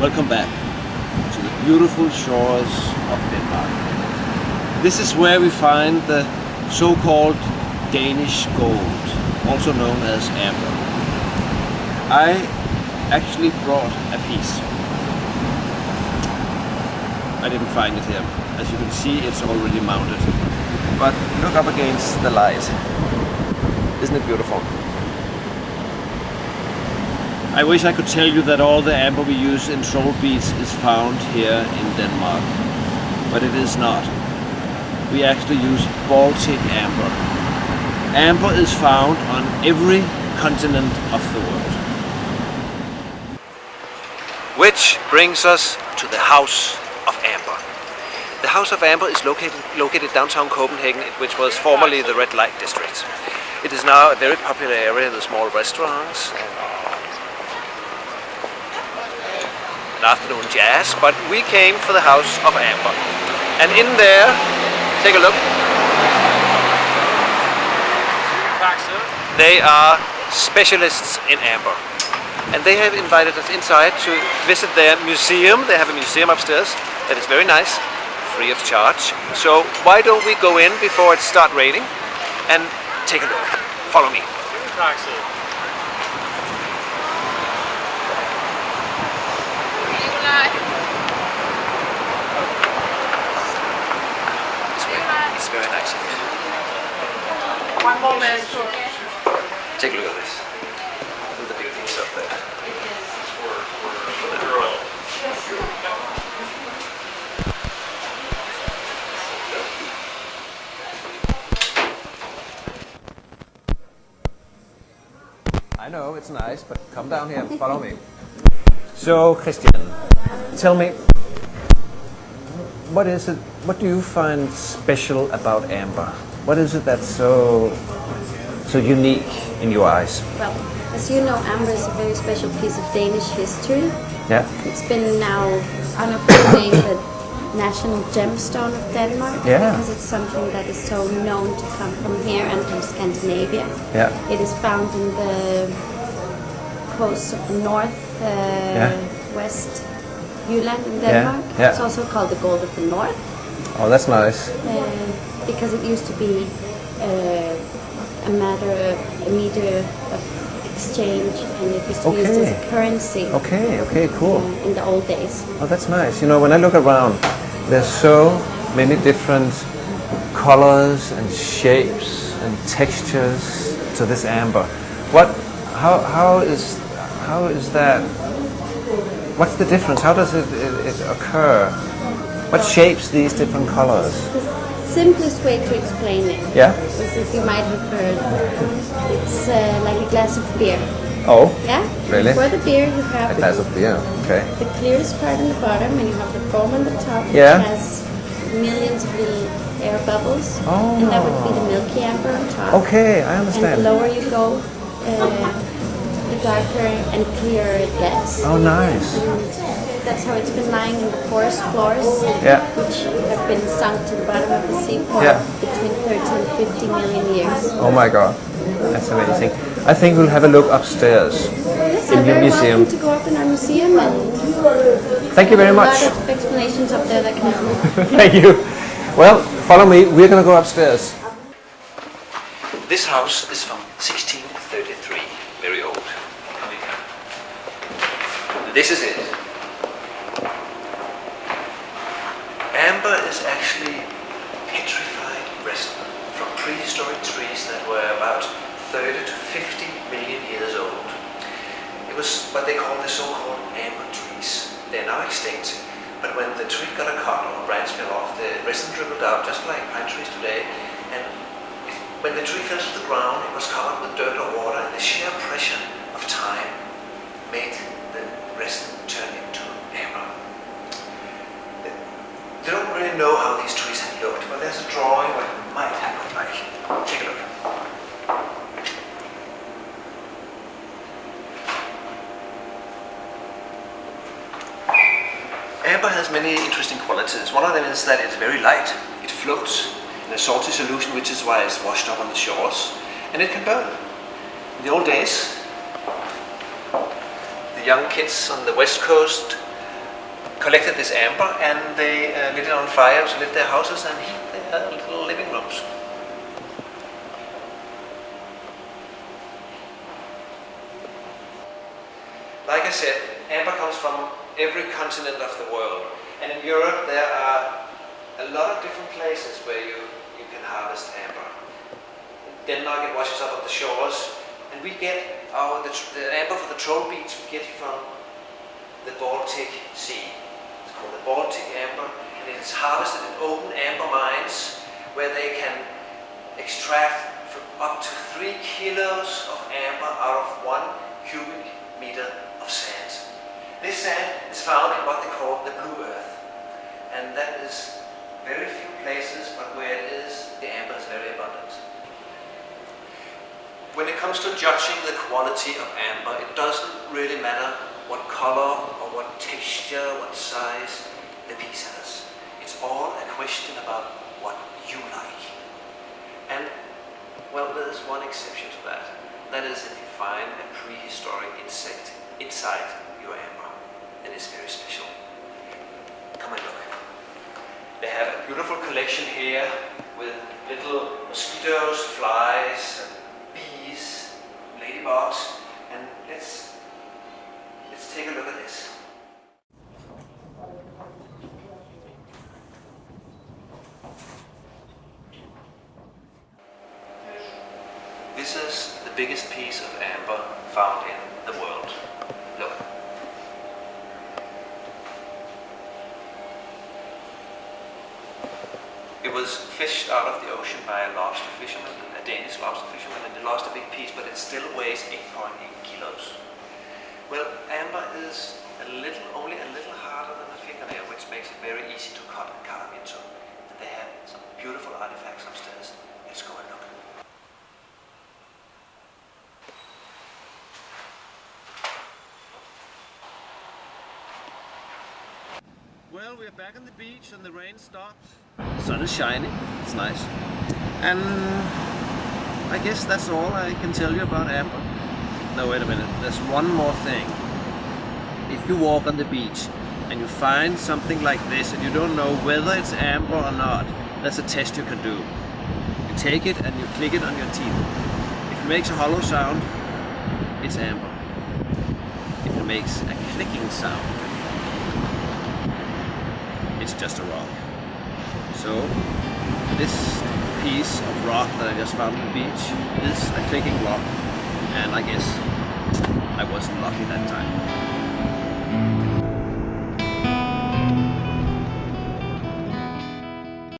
Welcome back to the beautiful shores of Denmark. This is where we find the so-called Danish gold, also known as amber. I actually brought a piece. I didn't find it here. As you can see, it's already mounted. But look up against the light. Isn't it beautiful? I wish I could tell you that all the amber we use in soul beads is found here in Denmark, but it is not. We actually use Baltic amber. Amber is found on every continent of the world. Which brings us to the House of Amber. The House of Amber is located downtown Copenhagen, which was formerly the red light district. It is now a very popular area with small restaurants and afternoon jazz, but we came for the House of Amber. And in there, take a look. They are specialists in amber. And they have invited us inside to visit their museum. They have a museum upstairs that is very nice, free of charge. So why don't we go in before it starts raining and take a look. Follow me. It's very nice in here. One moment. Take a look at this. Look at the big piece up there. I know it's nice, but come down here and follow me. So, Christian, tell me, what is it? What do you find special about amber? What is it that's so unique in your eyes? Well, as you know, amber is a very special piece of Danish history. Yeah. It's been now unofficially named the national gemstone of Denmark, because it's something that is so known to come from here and from Scandinavia. Yeah. It is found in the coast of the north, west Jylland in Denmark. Yeah. It's also called the gold of the north. Oh, that's nice. Because it used to be a meter of exchange, and it used to be used as a currency. Okay, cool. In the old days. Oh, that's nice. You know, when I look around, there's so many different colors and shapes and textures to this amber. How is that? What's the difference? How does it occur? What shapes these different colors? The simplest way to explain it is, if you might have heard, it's like a glass of beer. Oh, yeah? really? For the beer you have a glass of beer, okay. the clearest part on the bottom, and you have the foam on the top, which has millions of little air bubbles. Oh. And that would be the milky amber on top. Okay, I understand. And the lower you go, the darker and clearer it gets. Oh, nice. And that's how it's been lying in the forest floors, which have been sunk to the bottom of the sea for between 30 and 50 million years. Oh my God, that's amazing. I think we'll have a look upstairs in your museum. Welcome to go up in our museum, and thank you very much. a lot of explanations up there that can help. Thank you. Well, follow me. We're going to go upstairs. This house is from 1633, very old. This is it. Amber is actually petrified resin from prehistoric trees that were about 30 to 50 million years old. It was what they call the so-called amber trees. They're now extinct, but when the tree got a cut or a branch fell off, the resin dribbled out just like pine trees today, and when the tree fell to the ground, it was covered with dirt or water, and the sheer pressure of time made the resin turn into amber. They don't really know how these trees have looked, but there's a drawing what it might have looked like. Take a look. Amber has many interesting qualities. One of them is that it's very light. It floats in a salty solution, which is why it's washed up on the shores, and it can burn. In the old days, the young kids on the west coast collected this amber and they lit it on fire to lit their houses and heat their little living rooms. Like I said, amber comes from every continent of the world, and in Europe there are a lot of different places where you can harvest amber. In Denmark it washes up on the shores, and we get the amber for the troll beads we get from the Baltic Sea. It's called the Baltic amber, and it is harvested in open amber mines where they can extract from up to 3 kilos of amber out of 1 cubic meter of sand. This sand is found in what they call the blue earth, and that is very few places, but where it is, the amber is very abundant. When it comes to judging the quality of amber, it doesn't really matter what color or what texture, what size the piece has. It's all a question about what you like. And, well, there is one exception to that. That is if you find a prehistoric insect inside your amber. It is very special. Come and look. They have a beautiful collection here with little mosquitoes, flies, and bees, ladybugs, and let's take a look at this. This is the biggest piece of amber found in the world. Look. It was fished out of the ocean by a lobster fisherman, a Danish lobster fisherman, and they lost a big piece, but it still weighs 8.8 kilos. Well, amber is only a little harder than a fingernail, which makes it very easy to cut and carve into. And they have some beautiful artifacts upstairs. Let's go and look. Well, we're back on the beach and the rain stopped. The sun is shining, it's nice. And I guess that's all I can tell you about amber. No, wait a minute, there's one more thing. If you walk on the beach and you find something like this and you don't know whether it's amber or not, that's a test you can do. You take it and you click it on your teeth. If it makes a hollow sound, it's amber. If it makes a clicking sound, it's just a rock. So this piece of rock that I just found on the beach is a clicking rock, and I guess I wasn't lucky that time.